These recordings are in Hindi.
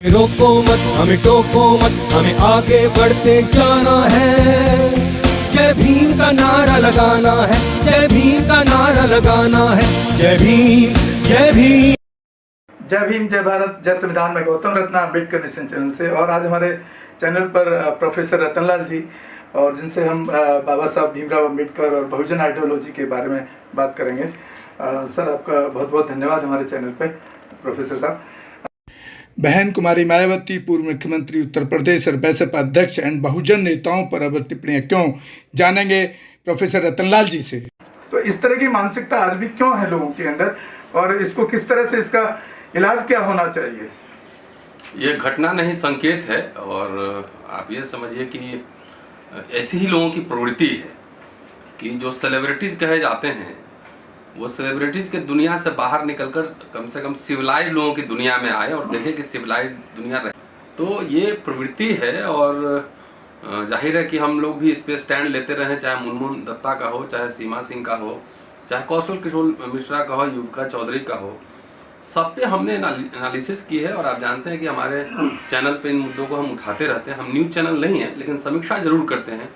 रोको मत, हमें टोको मत, हमें आगे बढ़ते जाना है। जय भीम का नारा लगाना है, जय भीम का नारा लगाना है। जय भीम, जय भीम। जय भीम, जय भारत, जय संविधान। में गौतम रत्ना अम्बेडकर नेशन चैनल से, और आज हमारे चैनल पर प्रोफेसर रतनलाल जी, और जिनसे हम बाबा साहब भीमराव अम्बेडकर और बहुजन आइडियोलॉजी के बारे में बात करेंगे। सर, आपका बहुत बहुत धन्यवाद हमारे चैनल पे। प्रोफेसर साहब, बहन कुमारी मायावती पूर्व मुख्यमंत्री उत्तर प्रदेश और बसपा अध्यक्ष एंड बहुजन नेताओं पर अब टिप्पणियां क्यों, जानेंगे प्रोफेसर रतनलाल जी से। तो इस तरह की मानसिकता आज भी क्यों है लोगों के अंदर, और इसको किस तरह से, इसका इलाज क्या होना चाहिए? ये घटना नहीं, संकेत है। और आप ये समझिए कि ऐसी ही लोगों की प्रवृत्ति है कि जो सेलिब्रिटीज़ कहे जाते हैं, वो सेलिब्रिटीज़ के दुनिया से बाहर निकलकर कम से कम सिविलाइज लोगों की दुनिया में आए और देखें कि सिविलाइज दुनिया रहे। तो ये प्रवृत्ति है, और जाहिर है कि हम लोग भी इस पे स्टैंड लेते रहे, चाहे मुनमुन दत्ता का हो, चाहे सीमा सिंह का हो, चाहे कौशल किशोर मिश्रा का हो, युविका चौधरी का हो। सब पे हमने एनालिसिस की है, और आप जानते हैं कि हमारे चैनल पे इन मुद्दों को हम उठाते रहते हैं। हम न्यूज़ चैनल नहीं है, लेकिन समीक्षा जरूर करते हैं,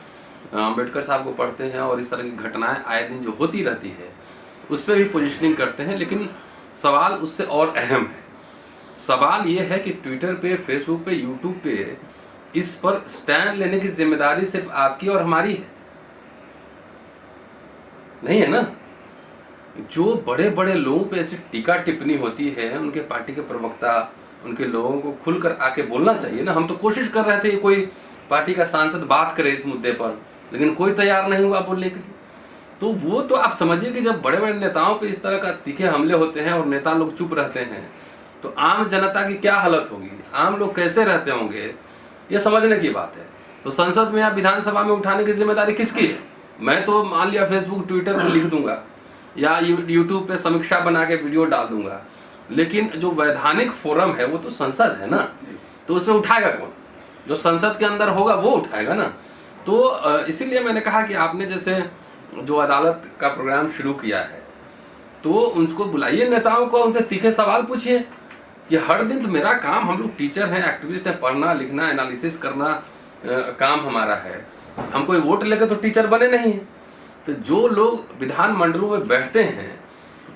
अम्बेडकर साहब को पढ़ते हैं, और इस तरह की घटनाएं आए दिन जो होती रहती है उस पर भी पोजिशनिंग करते हैं। लेकिन सवाल उससे और अहम है। सवाल ये है कि ट्विटर पे, फेसबुक पे, यूट्यूब पे इस पर स्टैंड लेने की जिम्मेदारी सिर्फ आपकी और हमारी है, नहीं है ना? जो बड़े बड़े लोगों पे ऐसी टीका टिप्पणी होती है, उनके पार्टी के प्रवक्ता, उनके लोगों को खुलकर आके बोलना चाहिए ना। हम तो कोशिश कर रहे थे कोई पार्टी का सांसद बात करे इस मुद्दे पर, लेकिन कोई तैयार नहीं हुआ बोलने के लिए। तो वो तो आप समझिए कि जब बड़े बड़े नेताओं पे इस तरह का तीखे हमले होते हैं और नेता लोग चुप रहते हैं, तो आम जनता की क्या हालत होगी, आम लोग कैसे रहते होंगे, ये समझने की बात है। तो संसद में या विधानसभा में उठाने की जिम्मेदारी किसकी है? मैं तो मान लिया फेसबुक, ट्विटर पर लिख दूंगा, या यूट्यूब पे समीक्षा बना के वीडियो डाल दूंगा, लेकिन जो वैधानिक फोरम है वो तो संसद है ना। तो उसमें उठाएगा कौन? जो संसद के अंदर होगा वो उठाएगा ना। तो इसीलिए मैंने कहा कि आपने जैसे जो अदालत का प्रोग्राम शुरू किया है, तो उनको बुलाइए नेताओं को, उनसे तीखे सवाल पूछिए। ये हर दिन तो मेरा काम, हम लोग टीचर हैं, एक्टिविस्ट हैं, पढ़ना लिखना एनालिसिस करना काम हमारा है। हम कोई वोट लेकर तो टीचर बने नहीं हैं। तो जो लोग विधान मंडलों में बैठते हैं,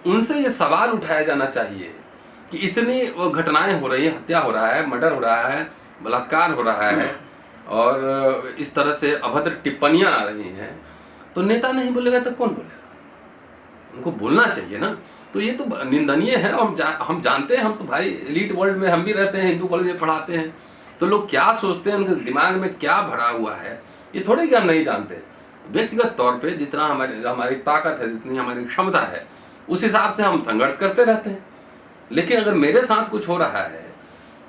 उनसे ये सवाल उठाया जाना चाहिए कि इतनी वो घटनाएं हो रही हैं, हत्या हो रहा है, मर्डर हो रहा है, बलात्कार हो रहा है, और इस तरह से अभद्र टिप्पणियां आ रही हैं, तो नेता नहीं बोलेगा तो कौन बोलेगा? उनको बोलना चाहिए ना। तो ये तो निंदनीय है। और हम जानते हैं, हम तो भाई एलीट वर्ल्ड में हम भी रहते हैं, हिंदू कॉलेज में पढ़ाते हैं, तो लोग क्या सोचते हैं, उनके दिमाग में क्या भरा हुआ है, ये थोड़े कि हम नहीं जानते। व्यक्तिगत तौर पे जितना हमारी ताकत है, जितनी हमारी क्षमता है, उस हिसाब से हम संघर्ष करते रहते हैं। लेकिन अगर मेरे साथ कुछ हो रहा है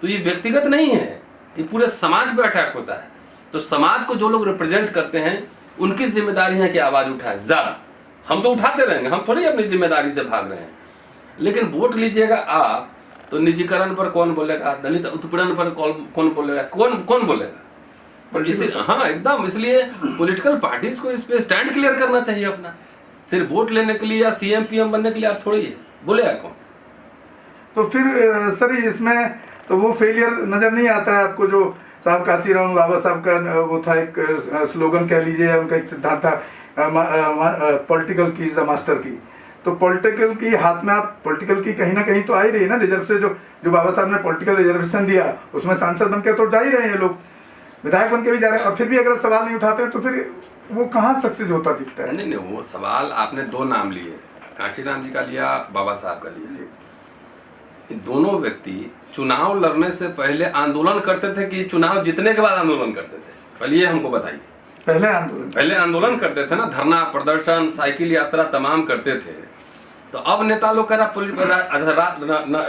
तो ये व्यक्तिगत नहीं है, ये पूरे समाज पे अटैक होता है। तो समाज को जो लोग रिप्रेजेंट करते हैं, उनकी जिम्मेदारी है कि आवाज उठाए ज्यादा। हम तो उठाते रहेंगे, हम थोड़ी अपनी जिम्मेदारी से भाग रहे हैं। लेकिन वोट लीजिएगा आप, तो निजीकरण पर कौन बोलेगा, दलित उत्पीड़न पर कौन बोलेगा, कौन बोलेगा? हाँ, एकदम। इसलिए पॉलिटिकल पार्टीज को इस पे स्टैंड क्लियर करना चाहिए अपना। सिर्फ वोट लेने के लिए या सीएम पीएम बनने के लिए आप थोड़ी है बोलेगा कौन? तो फिर सर, इसमें तो वो फेलियर नजर नहीं आता है आपको, जो साहब काशीराम बाबा साहब का वो था, एक स्लोगन कह लीजिए, उनका एक सिद्धांत था, पॉलिटिकल की इज द मास्टर की। तो पॉलिटिकल की हाथ में, आप पॉलिटिकल की कहीं ना कहीं तो आ ही रही है ना। रिजर्व से जो बाबा साहब ने पॉलिटिकल रिजर्वेशन दिया, उसमें सांसद बनकर तो जा ही रहे हैं लोग, विधायक बन के भी जा रहे हैं, और फिर भी अगर सवाल नहीं उठाते तो फिर वो कहाँ सक्सेस होता दिखता है? नहीं, वो सवाल आपने दो नाम लिए, काशीराम जी का लिया, बाबा साहब का लिया। दोनों व्यक्ति चुनाव लड़ने से पहले आंदोलन करते थे कि चुनाव जीतने के बाद आंदोलन करते थे? पहले ये हमको बताइए। पहले आंदोलन करते थे ना, धरना प्रदर्शन, साइकिल यात्रा तमाम करते थे। तो अब नेता लोग कह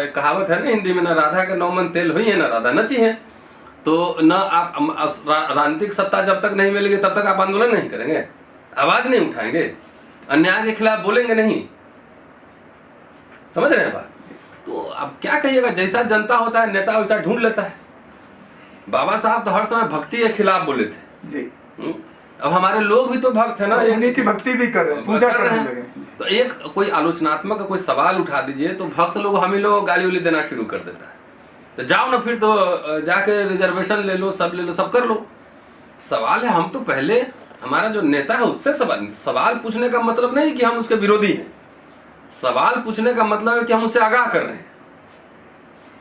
कहावत है ना हिंदी में, ना राधा के 9 मन तेल हुई है, ना राधा नची है। तो न आप राजनीतिक सत्ता जब तक नहीं मिलेगी तब तक आप आंदोलन नहीं करेंगे, आवाज नहीं उठाएंगे, अन्याय के खिलाफ बोलेंगे नहीं। समझ रहे हैं बात? तो अब क्या कहिएगा, जैसा जनता होता है नेता वैसा ढूंढ लेता है। बाबा साहब तो हर समय भक्ति के खिलाफ बोले थे जी। अब हमारे लोग भी तो भक्त है ना, उन्हीं की भक्ति भी कर रहे हैं, पूजा कर रहे हैं। तो एक कोई आलोचनात्मक कोई सवाल उठा दीजिए तो भक्त लोग, हम ही लोग गाली उली देना शुरू कर देता है। तो जाओ ना फिर, तो जाके रिजर्वेशन ले लो, सब कर लो। सवाल है, हम तो पहले हमारा जो नेता है उससे सवाल पूछने का मतलब नहीं कि हम उसके विरोधी हैं। सवाल पूछने का मतलब है कि हम उससे आगाह कर रहे हैं,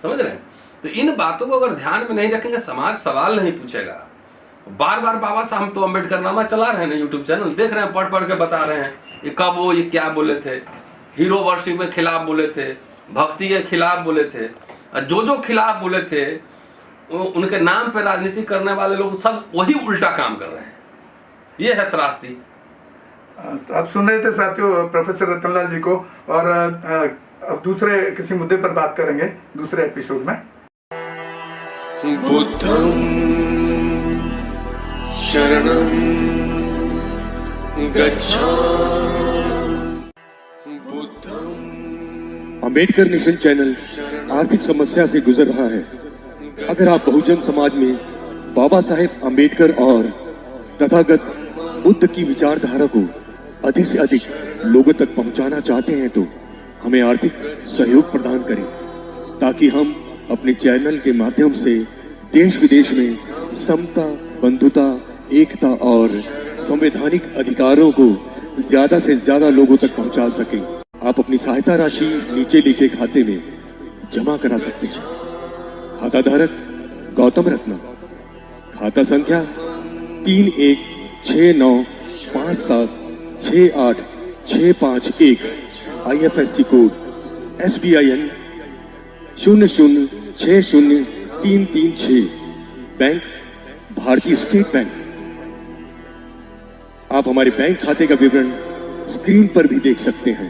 समझ रहे हैं। तो इन बातों को अगर ध्यान में नहीं रखेंगे, समाज सवाल नहीं पूछेगा। बार बार बाबा साहब तो अम्बेडकर नामा चला रहे हैं ना, यूट्यूब चैनल देख रहे हैं, पढ़ के बता रहे हैं ये कब वो ये क्या बोले थे, हीरो वर्शिप के खिलाफ बोले थे, भक्ति के खिलाफ बोले थे, और जो खिलाफ बोले थे उनके नाम पे राजनीति करने वाले लोग सब वही उल्टा काम कर रहे हैं। ये है त्रासदी। तो आप सुन रहे थे साथियों प्रोफेसर रतनलाल जी को, और अब दूसरे किसी मुद्दे पर बात करेंगे दूसरे एपिसोड में। बुद्धं शरणं गच्छामि। अंबेडकर मिशन चैनल आर्थिक समस्या से गुजर रहा है। अगर आप बहुजन समाज में बाबा साहेब अंबेडकर और तथागत बुद्ध की विचारधारा को अधिक से अधिक लोगों तक पहुंचाना चाहते हैं तो हमें आर्थिक सहयोग प्रदान करें, ताकि हम अपने चैनल के माध्यम से देश विदेश में समता, बंधुता, एकता और संवैधानिक अधिकारों को ज्यादा से ज्यादा लोगों तक पहुंचा सकें। आप अपनी सहायता राशि नीचे लिखे खाते में जमा करा सकते हैं। खाता धारक गौतम रत्न, खाता संख्या 3169576865 IFSC कोड SBIN 0060336, बैंक भारतीय स्टेट बैंक। आप हमारे बैंक खाते का विवरण स्क्रीन पर भी देख सकते हैं।